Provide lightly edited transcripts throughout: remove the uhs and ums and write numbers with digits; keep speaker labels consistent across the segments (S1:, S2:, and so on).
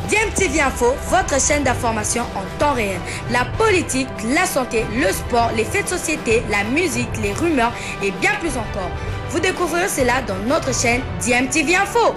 S1: DMTV Info, votre chaîne d'information en temps réel. La politique, la santé, le sport, les faits de société, la musique, les rumeurs et bien plus encore. Vous découvrirez cela dans notre chaîne DMTV Info.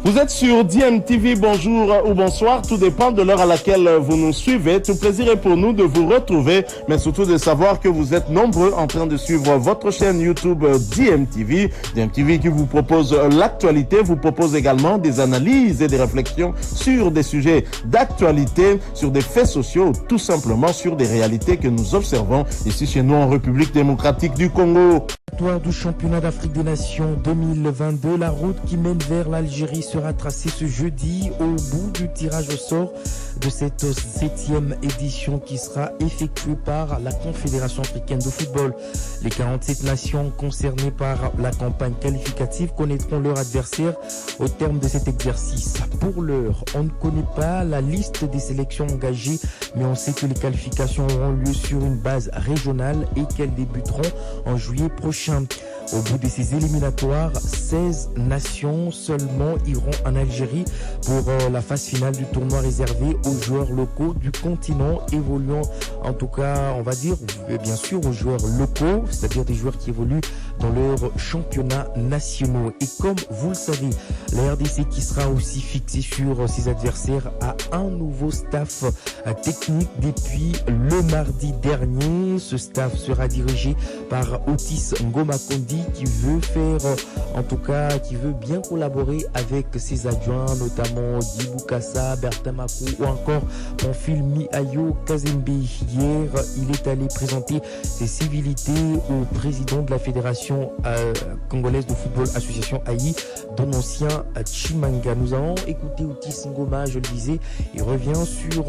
S2: Vous êtes sur DMTV, bonjour ou bonsoir, tout dépend de l'heure à laquelle vous nous suivez. Tout plaisir est pour nous de vous retrouver, mais surtout de savoir que vous êtes nombreux en train de suivre votre chaîne YouTube DMTV. DMTV qui vous propose l'actualité, vous propose également des analyses et des réflexions sur des sujets d'actualité, sur des faits sociaux, tout simplement sur des réalités que nous observons ici chez nous en République démocratique du Congo.
S3: Du championnat d'Afrique des Nations 2022, la route qui mène vers l'Algérie sera tracée ce jeudi au bout du tirage au sort de cette 7e édition qui sera effectuée par la Confédération africaine de football. Les 47 nations concernées par la campagne qualificative connaîtront leur adversaire au terme de cet exercice. Pour l'heure, on ne connaît pas la liste des sélections engagées, mais on sait que les qualifications auront lieu sur une base régionale et qu'elles débuteront en juillet prochain. Au bout de ces éliminatoires, 16 nations seulement iront en Algérie pour la phase finale du tournoi réservé aux joueurs locaux du continent évoluant, en tout cas, on va dire, bien sûr, aux joueurs locaux, c'est-à-dire des joueurs qui évoluent dans leurs championnats nationaux. Et comme vous le savez, la RDC qui sera aussi fixée sur ses adversaires a un nouveau staff technique depuis le mardi dernier. Ce staff sera dirigé par Otis Ngoma-Kondi qui veut faire, en tout cas, qui veut bien collaborer avec ses adjoints, notamment Guy Boukassa, Bertin Makou ou encore Pamphile Miayo Kazembe. Hier, il est allé présenter ses civilités au président de la Fédération congolaise de football, association AI, dont l'ancien Chimanga. Nous allons écouter Otis Ngoma, je le disais, il revient sur,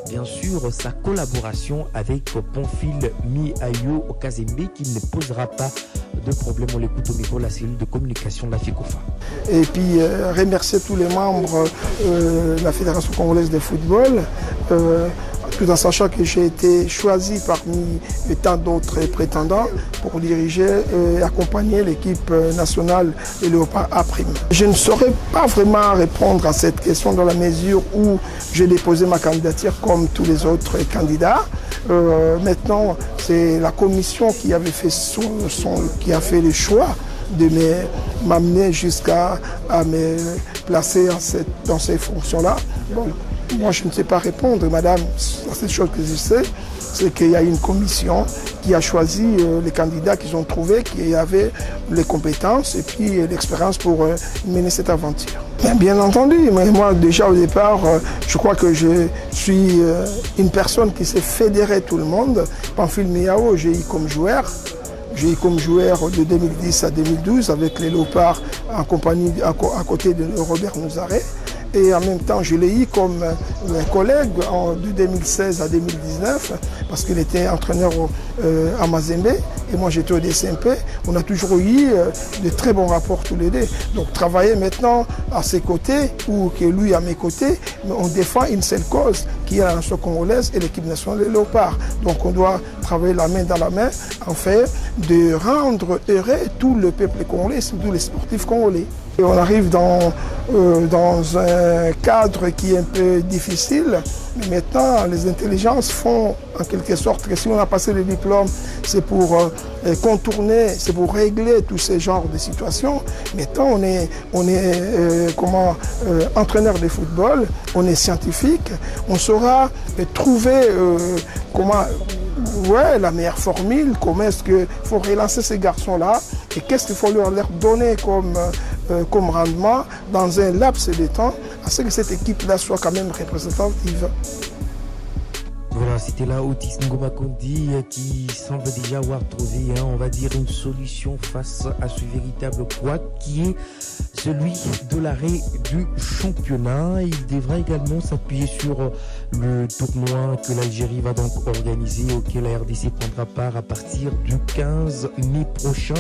S3: bien sûr, sa collaboration avec Pamphile Miayo Kazembe qui ne posera pas de problème. On l'écoute au micro de la cellule de communication de la FECOFA.
S4: Et puis remercier tous les membres de la Fédération congolaise de football, tout en sachant que j'ai été choisi parmi tant d'autres prétendants pour diriger et accompagner l'équipe nationale de Léopard A'. Je ne saurais pas vraiment répondre à cette question dans la mesure où j'ai déposé ma candidature comme tous les autres candidats. Maintenant, c'est la commission qui avait fait qui a fait le choix de m'amener jusqu'à me placer dans ces fonctions-là. Bon, moi, je ne sais pas répondre, madame. La seule chose que je sais, c'est qu'il y a une commission qui a choisi les candidats qu'ils ont trouvés, qui avaient les compétences et puis l'expérience pour mener cette aventure. Bien entendu, mais moi déjà au départ, je crois que je suis une personne qui sait fédérer tout le monde. Pamphile Miao, j'ai eu comme joueur. J'ai eu comme joueur de 2010 à 2012 avec les Léopards en compagnie, à côté de Robert Nouzaré. Et en même temps, je l'ai eu comme collègue de 2016 à 2019 parce qu'il était entraîneur à Mazembe et moi j'étais au DCMP. On a toujours eu de très bons rapports tous les deux. Donc travailler maintenant à ses côtés ou que lui à mes côtés, on défend une seule cause qui est la nation congolaise et l'équipe nationale des Léopards. Donc on doit travailler la main dans la main en fait de rendre heureux tout le peuple congolais, tous les sportifs congolais. Et on arrive dans un cadre qui est un peu difficile. Mais maintenant, les intelligences font en quelque sorte que si on a passé le diplôme, c'est pour contourner, c'est pour régler tous ces genres de situations. Maintenant, on est entraîneur de football, on est scientifique, on saura trouver la meilleure formule, comment est-ce qu'il faut relancer ces garçons-là et qu'est-ce qu'il faut leur donner comme rendement dans un laps de temps, à ce que cette équipe-là soit quand même représentative.
S3: Voilà, c'était là Otis Ngoma-Kondi qui semble déjà avoir trouvé, on va dire, une solution face à ce véritable couac qui est celui de l'arrêt du championnat. Il devra également s'appuyer sur le tournoi que l'Algérie va donc organiser, auquel la RDC prendra part à partir du 15 mai prochain.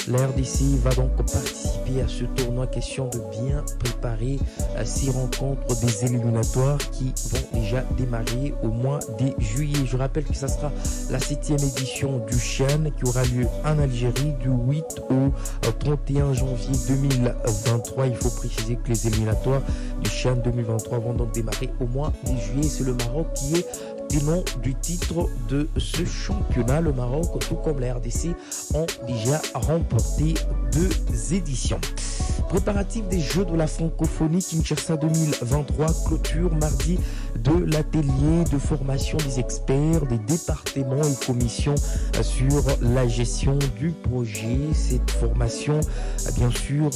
S3: La RDC va donc participer à ce tournoi, question de bien préparer ces rencontres des éliminatoires qui vont déjà démarrer au mois de juillet. Je rappelle que ça sera la 7e édition du CHAN qui aura lieu en Algérie du 8 au 31 janvier 2023. Il faut préciser que les éliminatoires du CHAN 2023 vont donc démarrer au mois de juillet. C'est le Maroc qui est tenant du titre de ce championnat. Le Maroc, tout comme la RDC, ont déjà remporté 2 éditions. Préparatif des Jeux de la francophonie Kinshasa 2023, clôture mardi de l'atelier de formation des experts des départements et commissions sur la gestion du projet. Cette formation, bien sûr,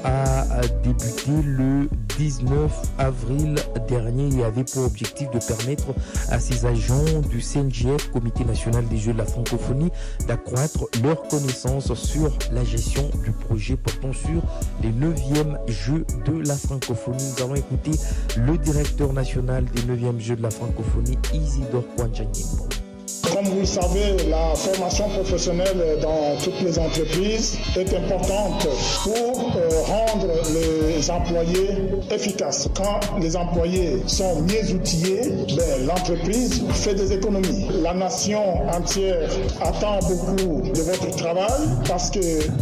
S3: a débuté le 19 avril dernier et avait pour objectif de permettre à ces agents du CNJF, Comité national des Jeux de la francophonie, d'accroître leurs connaissances sur la gestion du projet portant sur les 9e Jeux de la francophonie. Nous allons écouter le directeur national des 9e Jeux de la francophonie, Isidore Kwanjangimbo.
S5: Comme vous le savez, la formation professionnelle dans toutes les entreprises est importante pour rendre les employés efficaces. Quand les employés sont mieux outillés, l'entreprise fait des économies. La nation entière attend beaucoup de votre travail parce que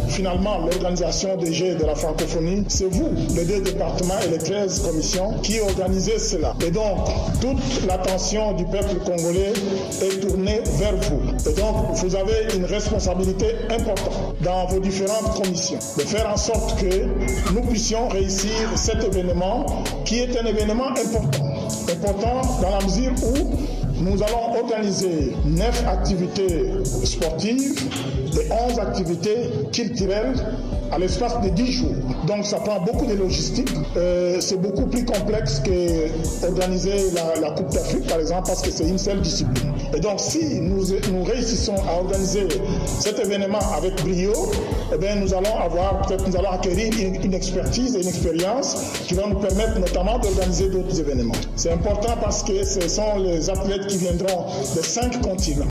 S5: finalement, l'organisation des Jeux de la francophonie, c'est vous, les 2 départements et les 13 commissions, qui organisez cela. Et donc, toute l'attention du peuple congolais est tournée vers vous. Et donc, vous avez une responsabilité importante dans vos différentes commissions, de faire en sorte que nous puissions réussir cet événement qui est un événement important. Important dans la mesure où nous allons organiser 9 activités sportives et 11 activités culturelles à l'espace de 10 jours. Donc ça prend beaucoup de logistique. C'est beaucoup plus complexe que organiser la Coupe d'Afrique, par exemple, parce que c'est une seule discipline. Et donc si nous réussissons à organiser cet événement avec brio, nous allons acquérir une expertise et une expérience qui va nous permettre notamment d'organiser d'autres événements. C'est important parce que ce sont les athlètes qui viendront de 5 continents.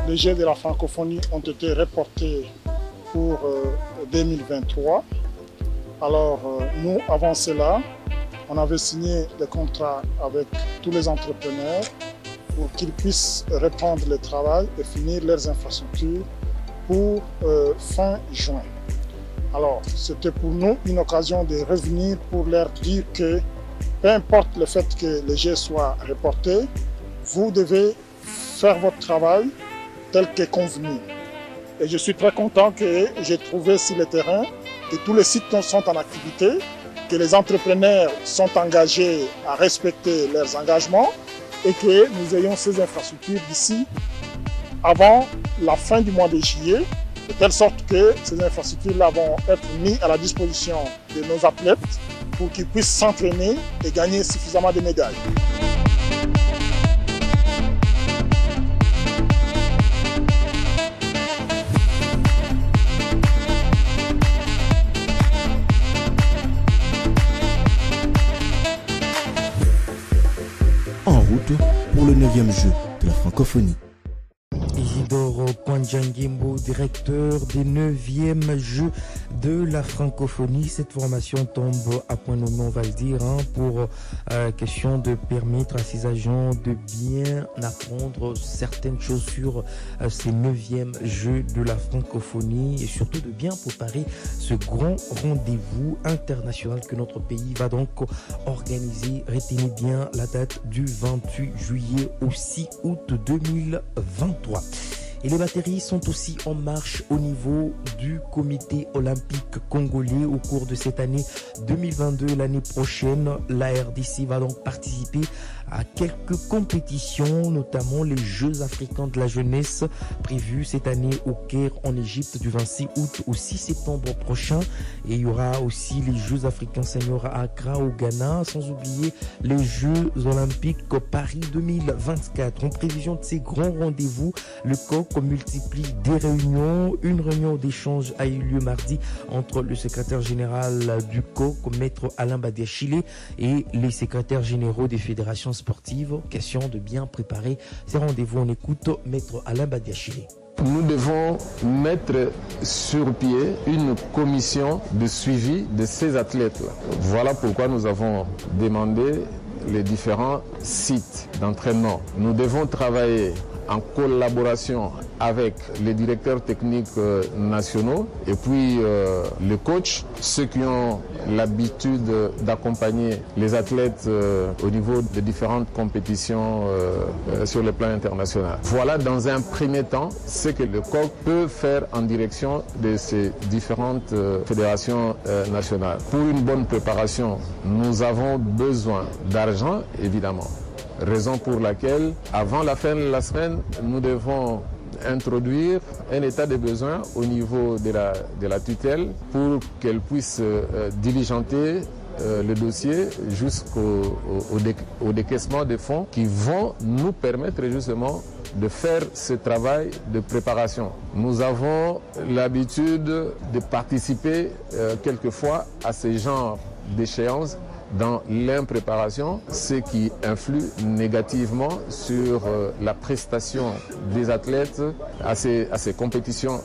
S5: Les Jeux de la francophonie ont été reportés pour 2023. Alors nous, avant cela, on avait signé des contrats avec tous les entrepreneurs pour qu'ils puissent reprendre le travail et finir leurs infrastructures pour fin juin. Alors c'était pour nous une occasion de revenir pour leur dire que peu importe le fait que les Jeux soient reportés, vous devez faire votre travail tel que convenu. Et je suis très content que j'ai trouvé sur le terrain que tous les sites sont en activité, que les entrepreneurs sont engagés à respecter leurs engagements et que nous ayons ces infrastructures d'ici avant la fin du mois de juillet, de telle sorte que ces infrastructures-là vont être mises à la disposition de nos athlètes pour qu'ils puissent s'entraîner et gagner suffisamment de médailles.
S6: En route pour le 9e jeu de la francophonie.
S3: Isidore Kwanjangimbo, directeur des 9e Jeux de la francophonie. Cette formation tombe à point nommé, on va le dire, pour question de permettre à ces agents de bien apprendre certaines choses sur ces 9e Jeux de la francophonie et surtout de bien préparer ce grand rendez-vous international que notre pays va donc organiser. Retenez bien la date du 28 juillet au 6 août 2023. Et les batteries sont aussi en marche au niveau du comité olympique congolais au cours de cette année 2022. L'année prochaine, la RDC va donc participer à quelques compétitions, notamment les Jeux africains de la jeunesse prévus cette année au Caire en Égypte du 26 août au 6 septembre prochain. Et il y aura aussi les Jeux africains seniors à Accra au Ghana, sans oublier les Jeux olympiques Paris 2024. En prévision de ces grands rendez-vous, le COC multiplie des réunions. Une réunion d'échange a eu lieu mardi entre le secrétaire général du COC, Maître Alain Badiachile, et les secrétaires généraux des fédérations sportives. Question de bien préparer ces rendez-vous. On écoute Maître Alain Badiachile.
S7: Nous devons mettre sur pied une commission de suivi de ces athlètes-là. Voilà pourquoi nous avons demandé les différents sites d'entraînement. Nous devons travailler en collaboration avec les directeurs techniques nationaux et puis les coachs, ceux qui ont l'habitude d'accompagner les athlètes au niveau de différentes compétitions sur le plan international. Voilà dans un premier temps ce que le COC peut faire en direction de ces différentes fédérations nationales. Pour une bonne préparation, nous avons besoin d'argent, évidemment. Raison pour laquelle, avant la fin de la semaine, nous devons introduire un état de besoin au niveau de la tutelle pour qu'elle puisse diligenter le dossier jusqu'au décaissement des fonds qui vont nous permettre justement de faire ce travail de préparation. Nous avons l'habitude de participer quelquefois à ces genres d'échéances dans l'impréparation, ce qui influe négativement sur la prestation des athlètes à ces compétitions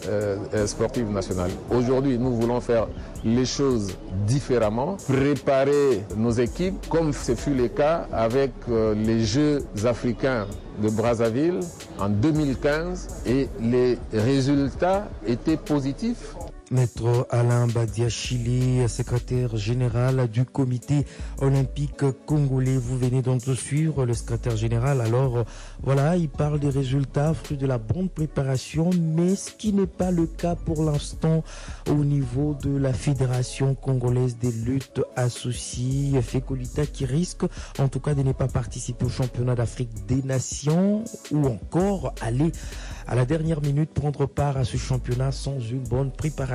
S7: sportives nationales. Aujourd'hui, nous voulons faire les choses différemment, préparer nos équipes comme ce fut le cas avec les Jeux africains de Brazzaville en 2015 et les résultats étaient positifs.
S3: Maître Alain Badiachile, secrétaire général du comité olympique congolais. Vous venez donc de suivre le secrétaire général. Alors voilà, il parle des résultats, fruit de la bonne préparation, mais ce qui n'est pas le cas pour l'instant au niveau de la Fédération congolaise des luttes associées, FECOLITA, qui risque en tout cas de ne pas participer au championnat d'Afrique des Nations ou encore aller à la dernière minute prendre part à ce championnat sans une bonne préparation.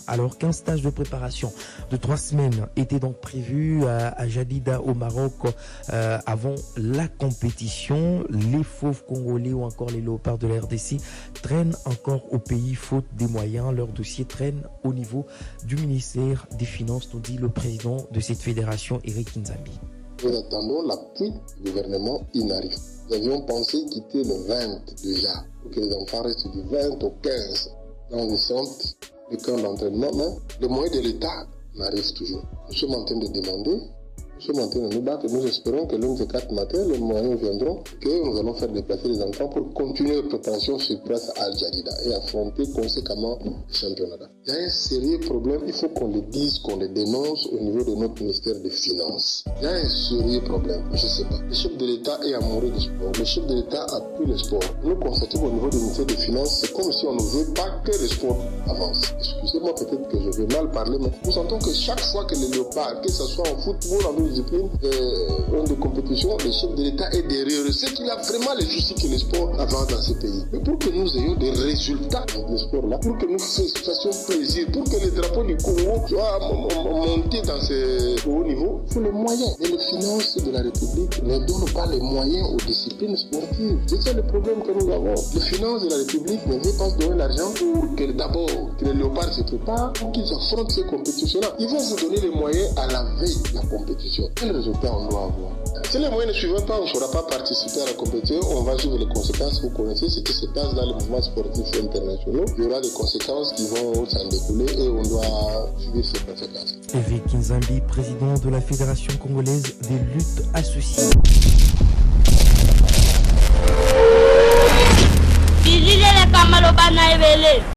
S3: Alors qu'un stage de préparation de 3 semaines était donc prévu à Jadida au Maroc avant la compétition, les fauves congolais ou encore les léopards de la RDC traînent encore au pays faute des moyens. Leur dossier traîne au niveau du ministère des Finances, nous dit le président de cette fédération, Eric Nzambi.
S8: Nous attendons l'appui du gouvernement, il n'arrive. Nous avions pensé quitter le 20 déjà, pour que les enfants restent du 20 au 15 dans les centres, les camps d'entraînement, mais les moyens de l'État n'arrivent toujours. Nous sommes en train de demander, nous sommes en train de nous battre, nous espérons que l'un des 4 matins, les moyens viendront, que nous allons faire déplacer les enfants pour continuer la préparation sur place à Al-Jadida et affronter conséquemment le championnat. Il y a un sérieux problème, il faut qu'on le dise, qu'on le dénonce au niveau de notre ministère des Finances. Il y a un sérieux problème, je ne sais pas. Le chef de l'État est amoureux du sport, le chef de l'État appuie le sport. Nous constatons au niveau du ministère des Finances, c'est comme si on ne veut pas que le sport avance. Excusez-moi peut-être que je vais mal parler, mais nous sentons que chaque fois que les léopards, que ce soit en football, en discipline, ont des compétitions, le chef de l'État est derrière eux. C'est qu'il a vraiment les soucis que le sport avance dans ce pays. Mais pour que nous ayons des résultats dans le sport-là, pour que nous fassions plaisir, pour que le drapeau du Congo soit monté dans ce haut niveau, il faut les moyens. Et les finances de la République ne donnent pas les moyens aux disciplines sportives. C'est ça le problème que nous avons. Les finances de la République ne veulent pas se donner l'argent pour que d'abord que les léopards se préparent, pour qu'ils affrontent ces compétitions-là. Ils vont vous donner les moyens à la veille de la compétition. Quel résultat on doit avoir? Si les moyens ne suivent pas, on ne saura pas participer à la compétition, on va suivre les conséquences. Vous connaissez ce qui se passe dans les mouvements sportifs internationaux. Il y aura des conséquences qui vont s'en découler et on doit suivre ces conséquences.
S3: Eric Nzambi, président de la Fédération congolaise des luttes associées.
S9: Bilile le kamalo bana ebele.